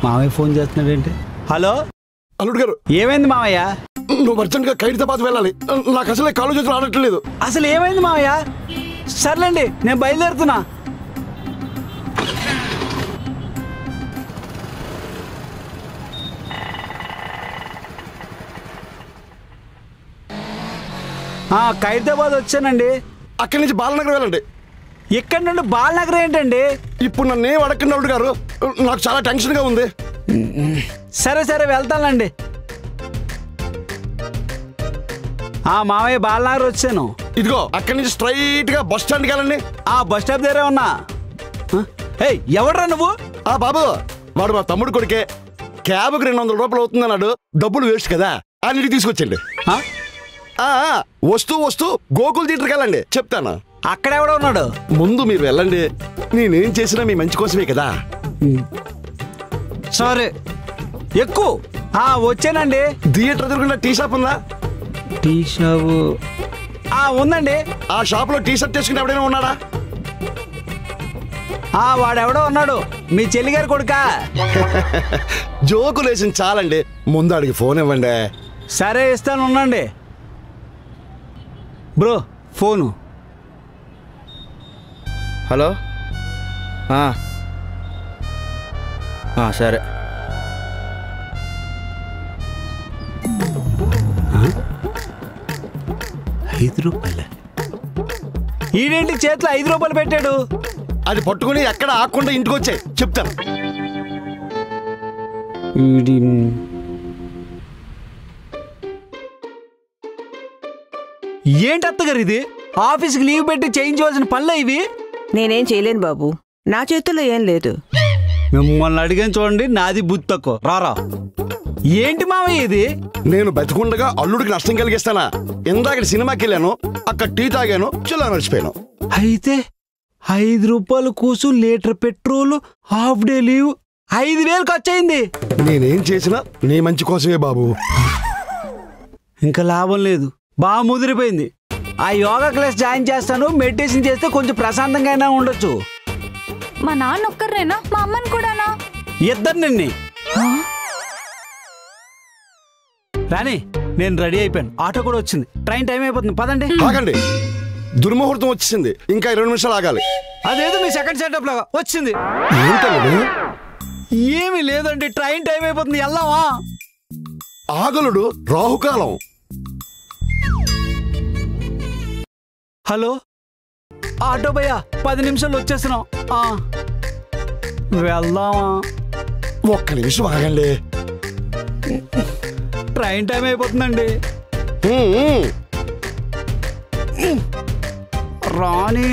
మామయ్య phone చేస్తున్నాడేంటి? Hello అల్లుడు గారు, ఏమైంది మామయ్య? నువ్వు అర్జెంట్గా ఖైరతాబాద్ వెళ్ళాలి. నాకు అసలే కాలు చేతులు ఆడట్లేదు. అసలు ఏమైంది మామయ్య? సర్లేండి, నేను బయలుదేరుతున్నా. ఖైరతాబాద్ వచ్చానండి. అక్కడి నుంచి బాలనగర్ వెళ్ళండి. ఇక్కడ నుండి బాలనగర్ ఏంటండి? ఇప్పుడు నన్ను ఏం అడగండి అల్లుడు గారు, నాకు చాలా టెన్షన్గా ఉంది. సరే సరే వెళ్తానండి. మామయ్య బాలనగర్ వచ్చాను. ఇదిగో అక్కడి నుంచి స్ట్రైట్ గా బస్ స్టాండ్కి వెళ్ళండి. బస్ స్టాప్ దగ్గరే ఉన్నా. ఎవడ్రా నువ్వు? బాబు, వాడు మా తమ్ముడు కొడుకే. క్యాబ్కి 200 రూపాయలు అవుతుందన్నాడు. డబ్బులు వేస్ట్ కదా, అన్నిటికి తీసుకొచ్చండి. వస్తూ వస్తూ గోకుల్ థియేటర్కి వెళ్ళండి, చెప్తాను. అక్కడెవడో ఉన్నాడు. ముందు మీరు వెళ్ళండి, నేనేం చేసినా మీ మంచి కోసమే కదా. సరే ఎక్కువ. వచ్చానండి. థియేటర్ ఎదురుకుండా టీ షాప్ ఉందా? టీ షాపు ఉందండి. ఆ షాప్ లో టీ షర్ట్ వేసుకుని ఎవడైనా ఉన్నాడా? వాడెవడో ఉన్నాడు. మీ చెల్లిగారి కొడుకా? జోకులు వేసింది చాలండి, ముందు అడిగి ఫోన్ ఇవ్వండి. సరే ఇస్తాను, ఉండండి. Bro phone. హలో, సరే. ₹5? ఈడేంటి చేతిలో ₹5 పెట్టాడు? అది పట్టుకుని ఎక్కడ ఆకుండా ఇంటికి వచ్చాయి, చెప్తాను. ఏంటి అత్తగారు ఇది? ఆఫీస్కి లీవ్ పెట్టి చేయించవలసిన పనులే ఇవి? నేనేం చేయలేను బాబు, నా చేతుల్లో ఏం లేదు. మిమ్మల్ని అడిగాను చూడండి, నాది బుద్ధి తక్కువ. రారా. ఏంటి మామయ్య ఇది? నేను బతికుండగా అల్లుడికి నష్టం కలిగిస్తానా? ఇందాక సినిమాకి వెళ్ళాను, అక్కడ టీ తాగాను, చిల్లా మర్చిపోయాను. అయితే ₹5 కూసు, litre petrol, half day leave, 5,000 ఖర్చు అయింది. నేనేం చేసినా నీ మంచి కోసమే బాబు. ఇంకా లాభం లేదు, బాగా ముదిరిపోయింది. యోగా క్లాస్ జాయిన్ చేస్తాను, మెడిటేషన్ చేస్తే కొంచెం ప్రశాంతంగా అయినా ఉండొచ్చు. మా నాన్న ఒక్కరేనా, మా అమ్మని కూడానా? ఇద్దరు నిన్ని. రాని, నేను రెడీ అయిపోయాను. ఆటో కూడా వచ్చింది, ట్రైన్ టైం అయిపోతుంది, పదండి. ఆగండి, దుర్ముహూర్తం వచ్చేసింది, ఇంకా 20 నిమిషాలు ఆగాలి. అదేదో మీ సెకండ్ సెటప్ లాగా వచ్చింది. ఏమీ లేదండి, ట్రైన్ టైం అయిపోతుంది, వెళ్దామా? ఆగలుడు, రాహుకాలం. హలో ఆటో భయ్యా, 10 నిమిషాలు వచ్చేస్తున్నాం. వెళ్దామా? ఒక్క నిమిషం ఆగండి, ట్రైన్ టైం అయిపోతుందండి. రాని.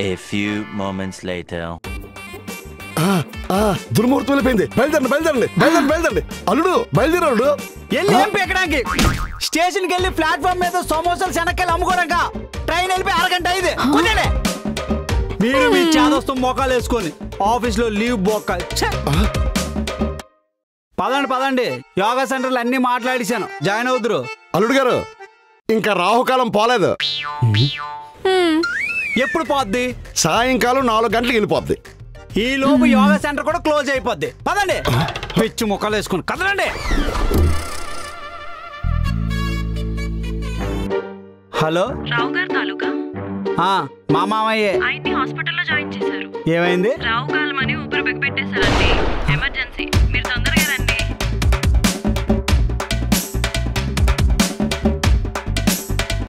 A few moments later. దుర్ముహూర్తం వెళ్ళిపోయింది, బయలుదేరండి. అల్లుడు బయలుదేరాడు. ఎక్కడానికి స్టేషన్కి వెళ్ళి ప్లాట్ఫామ్ మీద సమోసాలు శనక్కాయలు అమ్ముకోవడాక ట్రైన్ వెళ్ళిపోయి 1 గంట అయింది. మీరు మీ చాదొస్తూ మోకాలు వేసుకొని ఆఫీస్లో లీవ్ బొక్క. పదండి, యోగా సెంటర్లు అన్ని మాట్లాడేశాను, జాయిన్ అవుతురు. అల్లుడు గారు, ఇంకా రాహుకాలం పోలేదు. ఎప్పుడు పోద్ది? సాయంకాలం 4 గంటలకు వెళ్ళిపోద్ది. ఈ లోపు యోగా సెంటర్ కూడా క్లోజ్ అయిపోద్ది. పదండి, పిచ్చి ముక్కలు వేసుకుని కదలండి. హలో, రావు గారు తాలూకా? మా మామయ్యే. ఆయన్ని హాస్పిటల్లో జాయిన్ చేశారు. ఏమైంది? రావు కాలం అని ఊపిరి బిగపెట్టేశారండి, ఎమర్జెన్సీ. మీరు తొందరగా